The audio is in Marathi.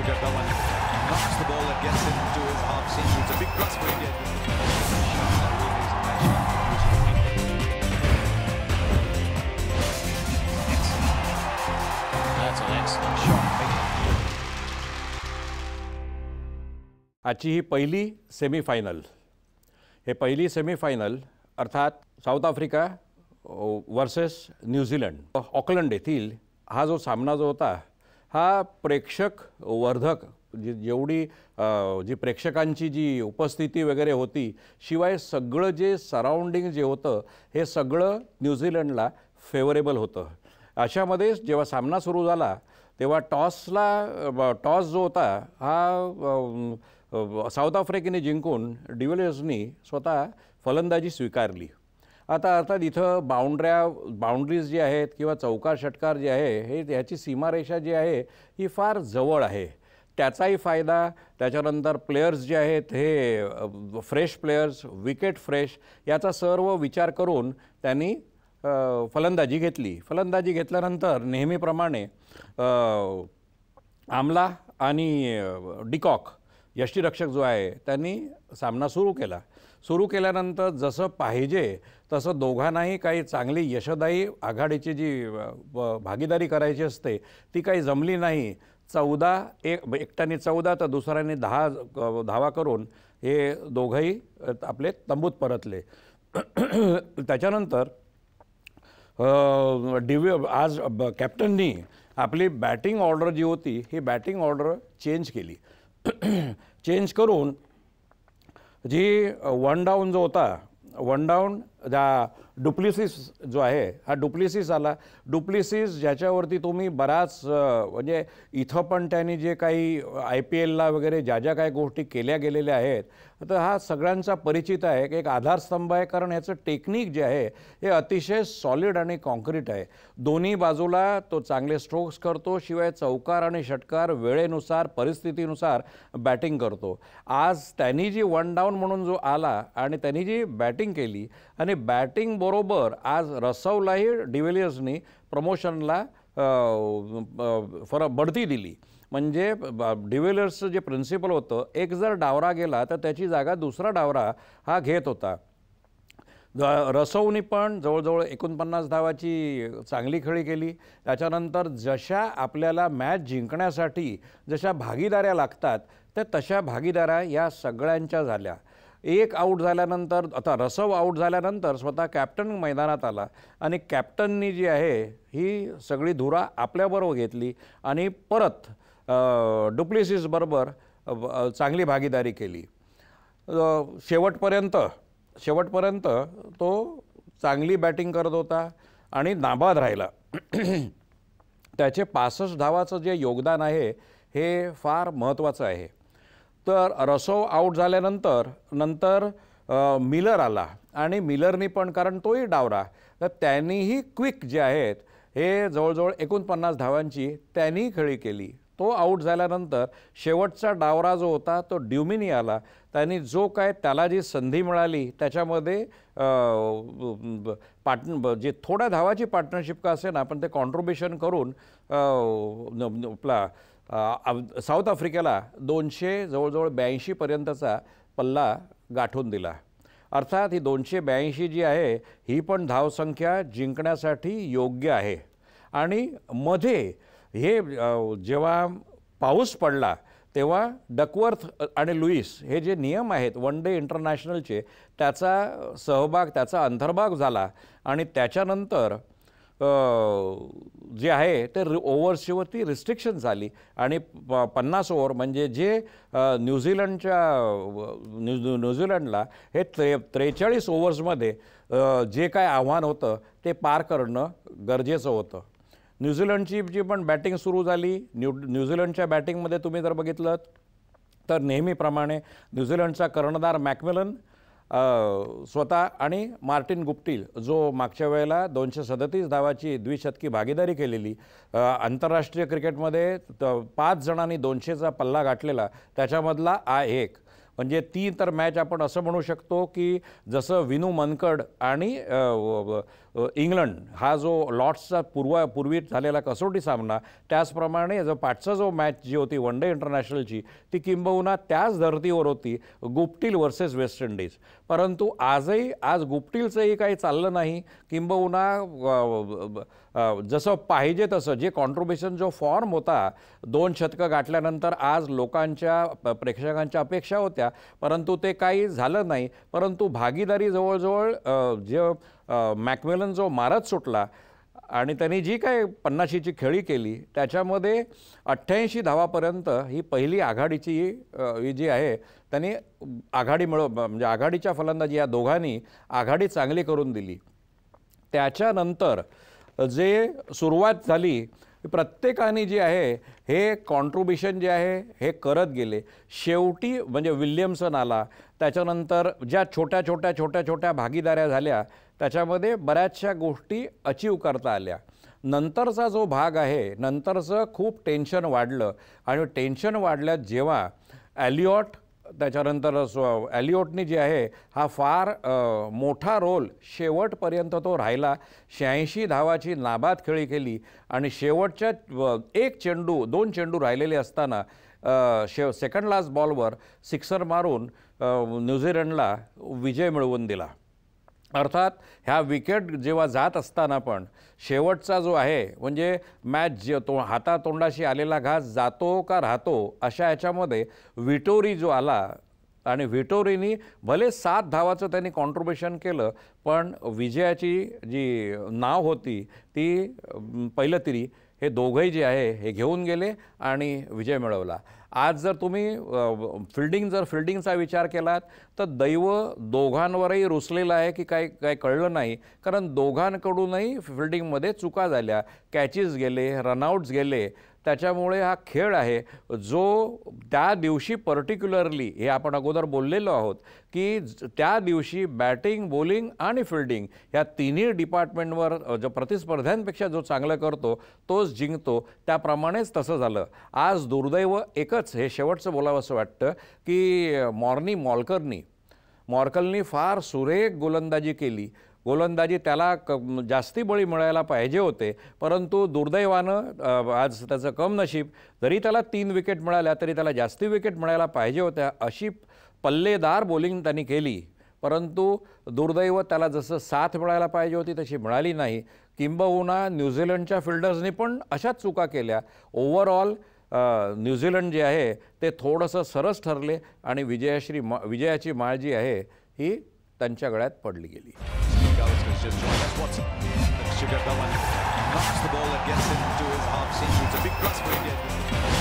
get that one. Knocks the ball and gets into his half century. It's a big plus for India. That's an excellent shot. आजची ही पहिली सेमीफायनल. हे पहिली सेमीफायनल अर्थात south Africa versus New Zealand Auckland येथील हा जो सामना जो होता हा प्रेक्षक वर्धक जेवढी जी प्रेक्षकांची जी उपस्थिती वगैरे होती शिवाय सगळं जे सराउंडिंग जे होतं हे सगळं न्यूझीलंडला फेवरेबल होतं. अशामध्ये जेव्हा सामना सुरू झाला तेव्हा टॉस जो होता हा साऊथ आफ्रिकेने जिंकून डिव्हिलियर्सनी स्वतः फलंदाजी स्वीकारली. आता अर्थात इथं बाउंड्रीज जी आहेत किंवा चौकार षटकार जे आहे हे ह्याची सीमारेषा जी आहे ही फार जवळ आहे. त्याचाही फायदा त्याच्यानंतर प्लेयर्स जे आहेत हे फ्रेश प्लेयर्स विकेट फ्रेश याचा सर्व विचार करून त्यांनी फलंदाजी घेतली. फलंदाजी घेतल्यानंतर नेहमीप्रमाणे आमला आणि डिकॉक यष्टीरक्षक जो आहे त्यांनी सामना सुरू केला. सुरू केल्यानंतर जसं पाहिजे तसं दोघांनाही काही चांगली यशदायी आघाडीची जी भागीदारी करायची असते ती काही जमली नाही. एकट्याने 14 तर दुसऱ्याने 10 धावा करून हे दोघंही आपले तंबूत परतले. त्याच्यानंतर आज कॅप्टननी आपली बॅटिंग ऑर्डर जी होती ही बॅटिंग ऑर्डर चेंज केली. चेंज करून जी वन डाऊन जो होता वन डाऊन डुप्लिसिस जो आहे हा डुप्लिसिस आला. डुप्लिसिस ज्याच्यावरती तुम्ही बराच म्हणजे इथं पण त्यांनी जे काही IPLला वगैरे ज्या काही गोष्टी केल्या गेलेल्या आहेत तर हा सगळ्यांचा परिचित आहे की एक आधारस्तंभ आहे. कारण याचं टेक्निक जे आहे हे अतिशय सॉलिड आणि कॉन्क्रीट आहे. दोन्ही बाजूला तो चांगले स्ट्रोक्स करतो शिवाय चौकार आणि षटकार वेळेनुसार परिस्थितीनुसार बॅटिंग करतो. आज त्यांनी जी वन डाऊन म्हणून जो आला आणि त्यांनी जी बॅटिंग केली आणि बॅटिंग बरोबर आज रसवलाही डिव्हिलियर्सनी प्रमोशनला बढती दिली. म्हणजे डिव्हिलियर्सचं जे प्रिन्सिपल होतं एक जर डावरा गेला तर त्याची जागा दुसरा डावरा हा घेत होता. रसवनी पण जवळजवळ 49 धावाची चांगली खेळी केली. त्याच्यानंतर जशा आपल्याला मॅच जिंकण्यासाठी जशा भागीदाऱ्या लागतात त्या तशा भागीदाऱ्या या सगळ्यांच्या झाल्या. एक आऊट झाल्यानंतर आता रसव आऊट झाल्यानंतर स्वतः कॅप्टन मैदानात आला आणि कॅप्टननी जी आहे ही सगळी धुरा आपल्याबरोबर घेतली आणि परत डुप्लिसिस बरोबर चांगली भागीदारी केली. शेवटपर्यंत तो चांगली बॅटिंग करत होता आणि नाबाद राहिला. त्याचे 65 धावाचं जे योगदान आहे हे फार महत्त्वाचं आहे. तर रसव आऊट झाल्यानंतर मिलर आला आणि मिलरनी पण कारण तोही डावरा तर त्यांनीही क्विक जे आहेत हे जवळजवळ 49 धावांची त्यांनी खेळी केली. तो आऊट झाल्यानंतर शेवटचा डावरा जो होता तो ड्युमिनी आला. त्यांनी जो काय त्याला जी संधी मिळाली त्याच्यामध्ये जे थोड्या धावाची पार्टनरशिप का असे ना पण ते कॉन्ट्रीब्युशन करून आपला साऊथ आफ्रिकेला 200 जवळजवळ 82 पर्यंतचा पल्ला गाठून दिला. अर्थात ही 282 जी आहे ही पण धावसंख्या जिंकण्यासाठी योग्य आहे. आणि मध्ये हे जेव्हा पाऊस पडला तेव्हा डकवर्थ आणि लुईस हे जे नियम आहेत वन डे इंटरनॅशनलचे त्याचा अंतर्भाग झाला आणि त्याच्यानंतर जे आहे ते ओव्हर्सवरती रिस्ट्रिक्शन झाली आणि 50 ओव्हर म्हणजे जे न्यूझीलंडला हे 43 ओव्हर्समध्ये जे काय आव्हान होतं ते पार करणं गरजेचं होतं. न्यूझीलंडची जी पण बॅटिंग सुरू झाली. न्यूझीलंडच्या बॅटिंगमध्ये तुम्ही जर बघितलं तर नेहमीप्रमाणे न्यूझीलंडचा कर्णधार मॅकमिलन स्वतः आणि मार्टिन गुप्टिल जो मागच्या वेळेला 237 धावाची द्विशतकी भागीदारी केलेली आंतरराष्ट्रीय क्रिकेटमध्ये 5 जणांनी 200चा पल्ला गाठलेला त्याच्यामधला एक म्हणजे ती तर मॅच आपण असं म्हणू शकतो की जसं विनू मनकड आणि इंग्लंड हा जो लॉर्ड्सचा पूर्वी झालेला कसोटी सामना, त्याचप्रमाणे जो पाठचा जो मॅच जी होती वन डे इंटरनॅशनलची, ती किंबहुना त्याच धर्तीवर होती, गुप्टील वर्सेस वेस्ट इंडिज. परंतु आज गुप्टीलचंही काही चाललं नाही. किंबहुना जसं पाहिजे तसं जे कॉन्ट्रिब्युशन जो फॉर्म होता 2 शतकं गाठल्यानंतर आज लोकांच्या प्रेक्षकांच्या अपेक्षा होत्या, परंतु ते काही झालं नाही. परंतु भागीदारी जवळजवळ जे मॅकमिलन जो मारत सुटला आणि त्यांनी जी काय 50ची खेळी केली त्याच्यामध्ये 88 धावापर्यंत ही पहिली आघाडीची ही जी आहे त्यांनी आघाडी म्हणजे आघाडीच्या फलंदाजी या दोघांनी आघाडी चांगली करून दिली. त्याच्यानंतर जे सुरुवात झाली प्रत्येकाने जे आहे हे कॉन्ट्रिब्युशन जे आहे हे करत गेले. शेवटी म्हणजे विल्यमसन आला, त्याच्यानंतर ज्या छोट्या भागीदाऱ्या झाल्या त्याच्यामध्ये बऱ्याचशा गोष्टी अचीव करता आल्या. नंतरचा जो भाग आहे नंतरचं खूप टेन्शन वाढलं आणि टेन्शन वाढल्यात जेव्हा ॲलिऑट त्याच्यानंतर ॲलिऑटनी जे आहे हा फार मोठा रोल शेवटपर्यंत तो राहिला. 86 धावाची नाबाद खेळी केली आणि शेवटच्या 2 चेंडू राहिलेले असताना सेकंड लास्ट बॉलवर सिक्सर मारून न्यूझीलंडला विजय मिळवून दिला. अर्थात ह्या विकेट जेव्हा जात असताना पण शेवटचा जो आहे म्हणजे मॅच जे हातातोंडाशी आलेला घास जातो का राहतो अशा ह्याच्यामध्ये विटोरी जो आला आणि विटोरीनी भले 7 धावाचं त्यांनी कॉन्ट्रिब्युशन केलं, पण विजयाची जी नाव होती ती पहिलं तिरी हे दोघंही जे आहे हे घेऊन गेले आणि विजय मिळवला. आज जर तुम्ही फिल्डिंगचा विचार केलात तर दैव दोघांवरही रुसलेलं आहे की काय कळलं नाही, कारण दोघांकडूनही फिल्डिंगमध्ये चुका झाल्या, कॅचेस गेले, रनआउट्स गेले. त्याच्यामुळे हा खेळ आहे जो त्या दिवशी पर्टिक्युलरली हे आपण अगोदर बोललेलो आहोत की त्या दिवशी बॅटिंग, बॉलिंग आणि फिल्डिंग ह्या तिन्ही डिपार्टमेंटवर जो प्रतिस्पर्ध्यांपेक्षा जो चांगलं करतो तोच जिंकतो. त्याप्रमाणेच तसं झालं. आज दुर्दैव एकच हे शेवटचं बोलावं असं वाटतं की मॉर्कलनी फार सुरेख गोलंदाजी केली. गोलंदाजी त्याला जास्ती बळी मिळायला पाहिजे होते, परंतु दुर्दैवानं आज त्याचं कम नशीब. जरी त्याला 3 विकेट मिळाल्या तरी त्याला जास्ती विकेट मिळायला पाहिजे होत्या. अशी पल्लेदार बॉलिंग त्यांनी केली, परंतु दुर्दैव त्याला जसं साथ मिळायला पाहिजे होती तशी मिळाली नाही. किंबहुना न्यूझीलंडच्या फिल्डर्सनी पण अशाच चुका केल्या. ओव्हरऑल न्यूझीलंड जे आहे ते थोडंसं सरस ठरले आणि विजयाची माळ जी आहे ही त्यांच्या गळ्यात पडली गेली. Just joined us. What's Sugar Bowen knocks the ball and gets into his half seam. It's a big plus for India.